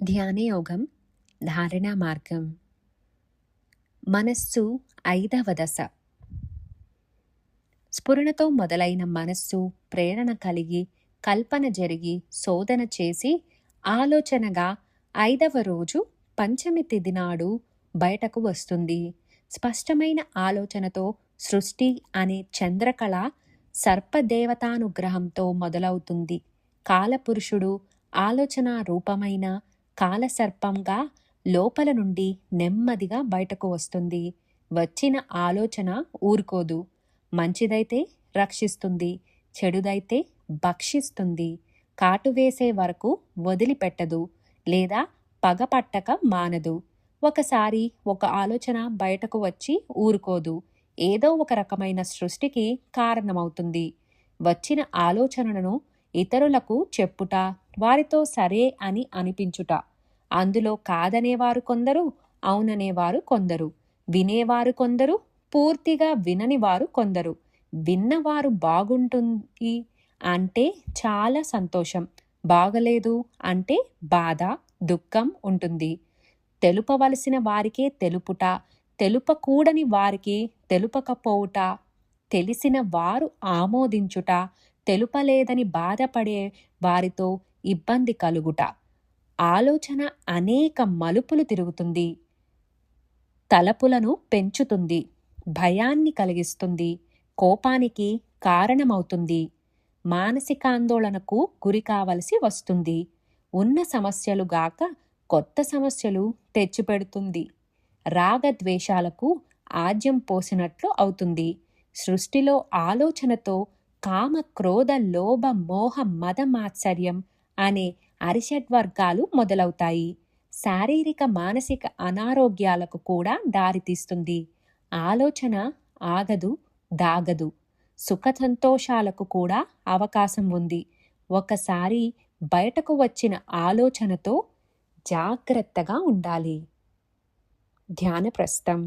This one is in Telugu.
ధ్యానయోగం ధారణా మార్గం. మనస్సు 5వ దశ. స్ఫురణతో మొదలైన మనస్సు ప్రేరణ కలిగి కల్పన జరిగి శోధన చేసి ఆలోచనగా 5వ రోజు పంచమి తిథి నాడు బయటకు వస్తుంది. స్పష్టమైన ఆలోచనతో సృష్టి అనే చంద్రకళ సర్పదేవతానుగ్రహంతో మొదలవుతుంది. కాలపురుషుడు ఆలోచన రూపమైన కాలసర్పంగా లోపల నుండి నెమ్మదిగా బయటకు వస్తుంది. వచ్చిన ఆలోచన ఊరుకోదు. మంచిదైతే రక్షిస్తుంది, చెడుదైతే భక్షిస్తుంది. కాటువేసే వరకు వదిలిపెట్టదు, లేదా పగపట్టక మానదు. ఒకసారి ఒక ఆలోచన బయటకు వచ్చి ఊరుకోదు, ఏదో ఒక రకమైన సృష్టికి కారణమవుతుంది. వచ్చిన ఆలోచనలను ఇతరులకు చెప్పుట, వారితో సరే అని అనిపించుట. అందులో కాదనేవారు కొందరు, అవుననేవారు కొందరు, వినేవారు కొందరు, పూర్తిగా వినని వారు కొందరు. విన్నవారు బాగుంటుంది అంటే చాలా సంతోషం, బాగలేదు అంటే బాధ, దుఃఖం ఉంటుంది. తెలుపవలసిన వారికే తెలుపుట, తెలుపకూడని వారికి తెలుపకపోవుట, తెలిసిన వారు ఆమోదించుట, తెలుపలేదని బాధపడే వారితో ఇబ్బంది కలుగుట. ఆలోచన అనేక మలుపులు తిరుగుతుంది, తలపులను పెంచుతుంది, భయాన్ని కలిగిస్తుంది, కోపానికి కారణమవుతుంది, మానసికాందోళనకు గురి కావలసి వస్తుంది. ఉన్న సమస్యలు గాక కొత్త సమస్యలు తెచ్చిపెడుతుంది. రాగద్వేషాలకు ఆజ్యం పోసినట్లు అవుతుంది. సృష్టిలో ఆలోచనతో కామ క్రోధ లోభ మోహ మద మాత్సర్యం అనే అరిషడ్వర్గాలు మొదలవుతాయి. శారీరక మానసిక అనారోగ్యాలకు కూడా దారితీస్తుంది. ఆలోచన ఆగదు, దాగదు. సుఖ సంతోషాలకు కూడా అవకాశం ఉంది. ఒకసారి బయటకు వచ్చిన ఆలోచనతో జాగ్రత్తగా ఉండాలి. ధ్యానప్రస్థం.